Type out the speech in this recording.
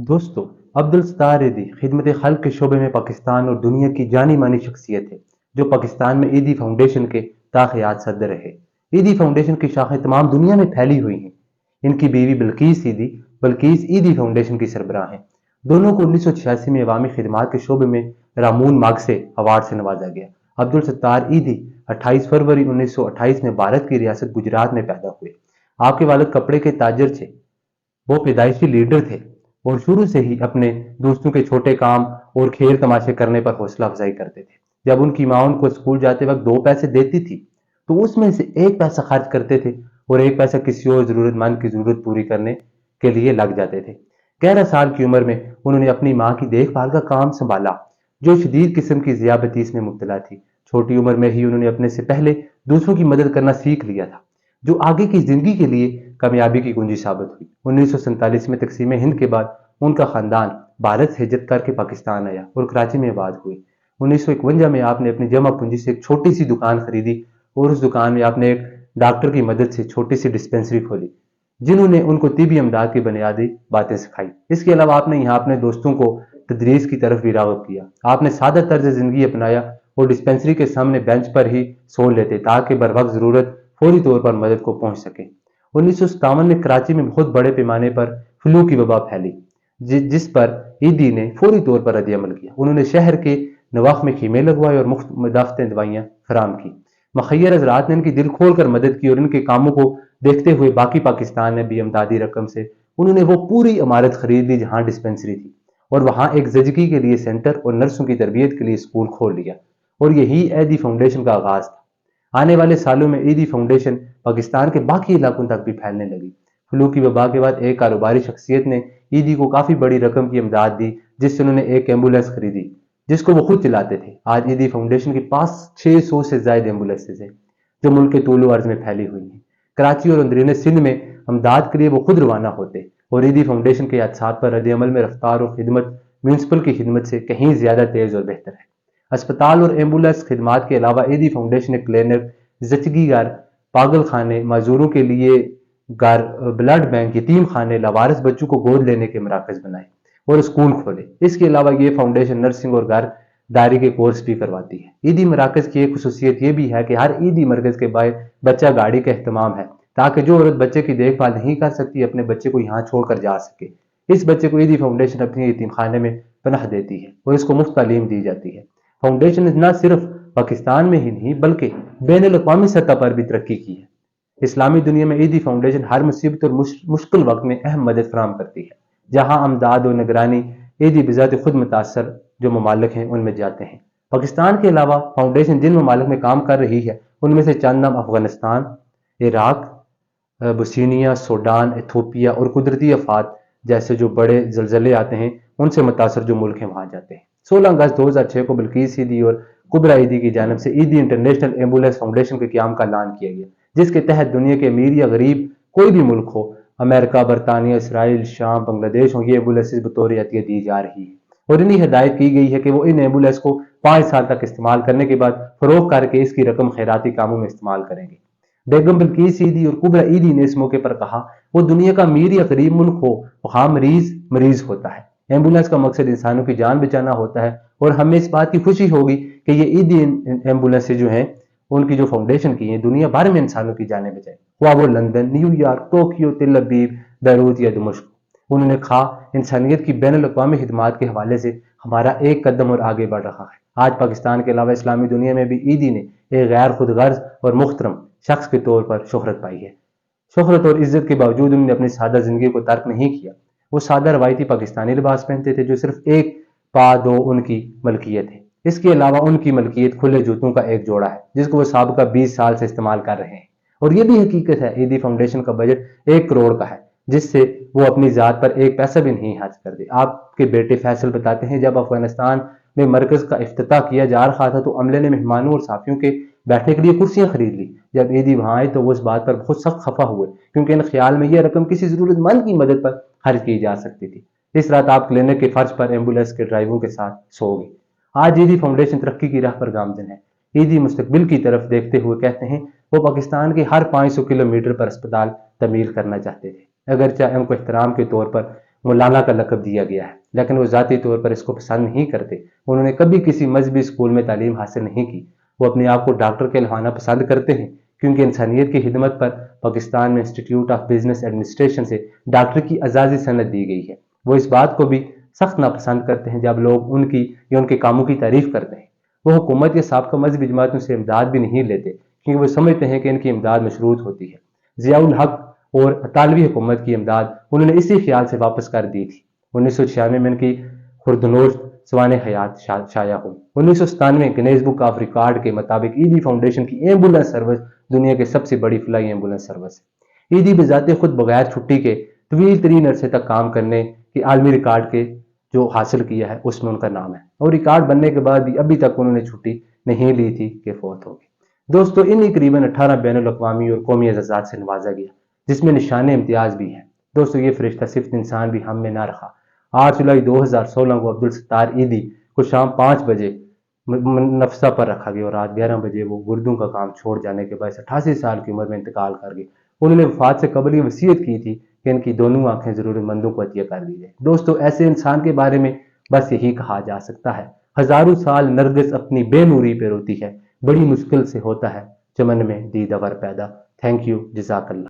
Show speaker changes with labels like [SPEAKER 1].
[SPEAKER 1] दोस्तों, अब्दुल सत्तार ईदी खिदमत खल्क के शोबे में पाकिस्तान और दुनिया की जानी मानी शख्सियत है, जो पाकिस्तान में ईदी फाउंडेशन के ताक़यात सदर रहे। ईदी फाउंडेशन की शाखें तमाम दुनिया में फैली हुई हैं। इनकी बीवी बल्कीस ईदी फाउंडेशन की सरबराह हैं। दोनों को 1986 में अवामी खिदमात के शोबे में रामून मागसे अवार्ड से नवाजा गया। अब्दुल सत्तार ईदी 28 फरवरी 1928 में भारत की रियासत गुजरात में पैदा हुए। आपके वालिद कपड़े के ताजर थे। वो पैदाइशी लीडर थे और शुरू से ही अपने दोस्तों के छोटे काम और खेल तमाशे करने पर हौसला अफजाई करते थे। जब उनकी माँ उनको स्कूल जाते वक्त 2 पैसे देती थी, तो उसमें से 1 पैसा खर्च करते थे और 1 पैसा किसी और जरूरतमंद की जरूरत पूरी करने के लिए लग जाते थे। 11 साल की उम्र में उन्होंने अपनी माँ की देखभाल का काम संभाला, जो शदीद किस्म की जियाबतीस में मुब्तला थी। छोटी उम्र में ही उन्होंने अपने से पहले दूसरों की मदद करना सीख लिया था, जो आगे की जिंदगी के लिए कामयाबी की कुंजी साबित हुई। 1947 में तकसीम हिंद के बाद उनका खानदान भारत से हिजरत करके पाकिस्तान आया और कराची में आबाद हुए। 1951 में आपने अपनी जमा पूंजी से एक छोटी सी दुकान खरीदी और उस दुकान में आपने एक डॉक्टर की मदद से छोटी सी डिस्पेंसरी खोली, जिन्होंने उनको तिबी अमदाद की बुनियादी बातें सिखाई। इसके अलावा आपने यहाँ अपने दोस्तों को तदरीस की तरफ भी राग़िब किया। आपने सादा तर्ज जिंदगी अपनाया और डिस्पेंसरी के सामने बेंच पर ही सो लेते, ताकि बर वक्त जरूरत फौरी तौर पर मदद को पहुंच सके। 1957 में कराची में बहुत बड़े पैमाने पर फ्लू की वबा फैली, जिस पर ईदी ने फौरी तौर पर रद्द-ए-अमल किया। उन्होंने शहर के नवाख में खीमे लगवाए और मुफ्त मुदाफ़ती दवाइयाँ फराहम की। मुखय्यर हज़रात ने इनकी दिल खोल कर मदद की और इनके कामों को देखते हुए बाकी पाकिस्तान ने भी अमदादी रकम से उन्होंने वो पूरी इमारत खरीद ली जहाँ डिस्पेंसरी थी, और वहाँ एक जजगी के लिए सेंटर और नर्सों की तरबियत के लिए स्कूल खोल लिया। और यही ईदी फाउंडेशन का आगाज था। आने वाले सालों में ईदी फाउंडेशन पाकिस्तान के बाकी इलाकों तक भी फैलने लगी। फ्लू की वबा के बाद एक कारोबारी शख्सियत ने ईदी को काफी बड़ी रकम की इमदाद दी, जिससे उन्होंने एक एम्बुलेंस खरीदी, जिसको वो खुद चलाते थे। आज ईदी फाउंडेशन के पास 600 से ज्यादा एम्बुलेंसेज हैं, जो मुल्क के तूलो अर्ज में फैली हुई हैं। कराची और अंदरूनी सिंध में अमदाद के लिए वो खुद रवाना होते, और ईदी फाउंडेशन के हादसात पर रद्द-ए-अमल में रफ्तार और खिदमत म्यूनसिपल की खिदमत से कहीं ज्यादा तेज और बेहतर है। अस्पताल और एम्बुलेंस खिदमात के अलावा ईदी फाउंडेशन ने क्लिनिक, जचगी घर, पागल खाने, मजदूरों के लिए घर, ब्लड बैंक, यतीम खाने, लावारिस बच्चों को गोद लेने के मराकज बनाए और स्कूल खोले। इसके अलावा ये फाउंडेशन नर्सिंग और घर दारी के कोर्स भी करवाती है। ईदी मराकज की एक खसूसियत यह भी है कि हर ईदी मरकज के बाहर बच्चा गाड़ी का अहतमाम है, ताकि जो औरत बच्चे की देखभाल नहीं कर सकती अपने बच्चे को यहाँ छोड़कर जा सके। इस बच्चे को ईदी फाउंडेशन अपने यतीम खाने में पनाह देती है और इसको मुफ्त तालीम दी जाती है। फाउंडेशन ने न सिर्फ पाकिस्तान में ही नहीं बल्कि बैन अवी सतह पर भी तरक्की की है। इस्लामी दुनिया में ईदी फाउंडेशन हर मुसीबत और मुश्किल वक्त में अहम मदद फराहम करती है। जहां अमदाद और निगरानी ईदी बिजात खुद मुतासर जो ममालिक हैं उनमें जाते हैं। पाकिस्तान के अलावा फाउंडेशन जिन ममालिक में काम कर रही है उनमें से चंद नाम अफगानिस्तान, इराक, बसीनिया, सूडान, इथोपिया और कुदरती आफात जैसे जो बड़े जलजले आते हैं उनसे मुतासर जो मुल्क हैं वहां जाते हैं। 16 अगस्त 2006 को बल्कीस ईदी और कुबरा ईदी की जानब से ईदी इंटरनेशनल एम्बुलेंस फाउंडेशन के क्याम का ऐलान किया गया, जिसके तहत दुनिया के अमीर या गरीब कोई भी मुल्क हो, अमेरिका, बरतानिया, इसराइल, शाम, बांग्लादेश हो, ये एम्बुलेंसेज बतौर अतिया दी जा रही है। और इन्हीं हिदायत की गई है कि वो इन एम्बुलेंस को 5 साल तक इस्तेमाल करने के बाद फरोख्त करके इसकी रकम खैराती कामों में इस्तेमाल करेंगे। बेगम बल्कीस ईदी और कुबरा ईदी ने इस मौके पर कहा, वो दुनिया का अमीर या गरीब मुल्क हो, वहां मरीज मरीज होता है। एम्बुलेंस का मकसद इंसानों की जान बचाना होता है, और हमें इस बात की खुशी होगी कि ये ईदी एम्बुलेंसेज जो हैं उनकी जो फाउंडेशन की है दुनिया भर में इंसानों की जानें बचाए, हुआ वो लंदन, न्यूयॉर्क, टोक्यो, तेल अवीव, बैरूत या दमिश्क। उन्होंने कहा, इंसानियत की बैन अवी खिदमात के हवाले से हमारा एक कदम और आगे बढ़ रहा है। आज पाकिस्तान के अलावा इस्लामी दुनिया में भी ईदी ने एक गैर खुद गर्ज और मुख्तरम शख्स के तौर पर शोहरत पाई है। शोहरत और इज्जत के बावजूद उन्होंने अपनी सादा जिंदगी को तर्क नहीं किया। वो सादा रवायती पाकिस्तानी लिबास पहनते थे, जो सिर्फ एक पा दो उनकी मलकियत है। इसके अलावा उनकी मलकियत खुले जूतों का एक जोड़ा है, जिसको वो साबिका 20 साल से इस्तेमाल कर रहे हैं। और ये भी हकीकत है, ईदी फाउंडेशन का बजट 1 करोड़ का है, जिससे वो अपनी जात पर 1 पैसा भी नहीं खर्च करते। आपके बेटे फैसल बताते हैं, जब अफगानिस्तान में मरकज का इफ्तिताह किया जा रहा था तो अमले ने मेहमानों और साफियों के बैठने के लिए कुर्सियां खरीद ली। जब ईदी वहां आए तो वो इस बात पर बहुत सख्त खफा हुए, क्योंकि इन ख्याल में यह रकम किसी जरूरतमंद की मदद पर खर्च की जा सकती थी। इस रात आप क्लिनिक के फर्श पर एम्बुलेंस के ड्राइवरों के साथ सोओगे। आज ईदी फाउंडेशन तरक्की की राह पर गामजन है। ईदी मुस्तकबिल की तरफ देखते हुए कहते हैं, वो पाकिस्तान के हर 500 किलोमीटर पर अस्पताल तमीर करना चाहते थे। अगरचे उनको एहतराम के तौर पर مولانا کا لقب دیا گیا ہے، لیکن وہ ذاتی طور پر اس کو پسند نہیں کرتے۔ انہوں نے کبھی کسی مذہبی اسکول میں تعلیم حاصل نہیں کی۔ وہ اپنے آپ کو ڈاکٹر کہلوانا پسند کرتے ہیں کیونکہ انسانیت کی خدمت پر پاکستان میں انسٹیٹیوٹ آف بزنس ایڈمنسٹریشن سے ڈاکٹر کی اعزازی سند دی گئی ہے۔ وہ اس بات کو بھی سخت ناپسند کرتے ہیں جب لوگ ان کی یا ان کے کاموں کی تعریف کرتے ہیں۔ وہ حکومت یا سابقہ مذہبی جماعتوں سے امداد بھی نہیں لیتے کیونکہ وہ سمجھتے ہیں کہ ان کی امداد مشروط ہوتی ہے۔ ضیاء الحق اور اطالوی حکومت کی امداد انہوں نے اسی خیال سے واپس کر دی تھی۔ 1996 میں ان کی خردنوش سوانح حیات شائع ہوئی۔ 1997 گنیز بک آف ریکارڈ کے مطابق ایدی فاؤنڈیشن کی ایمبولینس سروس دنیا کی سب سے بڑی فلائی ایمبولینس سروس ہے۔ ایدی بذات خود بغیر چھٹی کے طویل ترین عرصے تک کام کرنے کے عالمی ریکارڈ کے جو حاصل کیا ہے اس میں ان کا نام ہے، اور ریکارڈ بننے کے بعد بھی ابھی تک انہوں نے چھٹی نہیں لی تھی کہ فوت ہو گئی۔ دوستو انہیں قریباً 18 بین الاقوامی اور قومی اعزازات سے نوازا گیا جس میں نشان امتیاز بھی ہیں۔ دوستو یہ فرشتہ صرف انسان بھی ہم میں نہ رہا۔ 8 جولائی 2016 کو عبدالستار ایدی کو شام 5 بجے نفسہ پر رکھا گیا اور رات 11 بجے وہ گردوں کا کام چھوڑ جانے کے باعث 88 سال کی عمر میں انتقال کر گئے۔ انہوں نے وفات سے قبل یہ وصیت کی تھی کہ ان کی دونوں آنکھیں ضرورت مندوں کو عطیہ کر دی جائے۔ دوستو ایسے انسان کے بارے میں بس یہی کہا جا سکتا ہے، ہزاروں سال نرگس اپنی بے نوری پہ روتی ہے، بڑی مشکل سے ہوتا ہے چمن میں دیدہ ور پیدا۔ تھینک یو، جزاک اللہ۔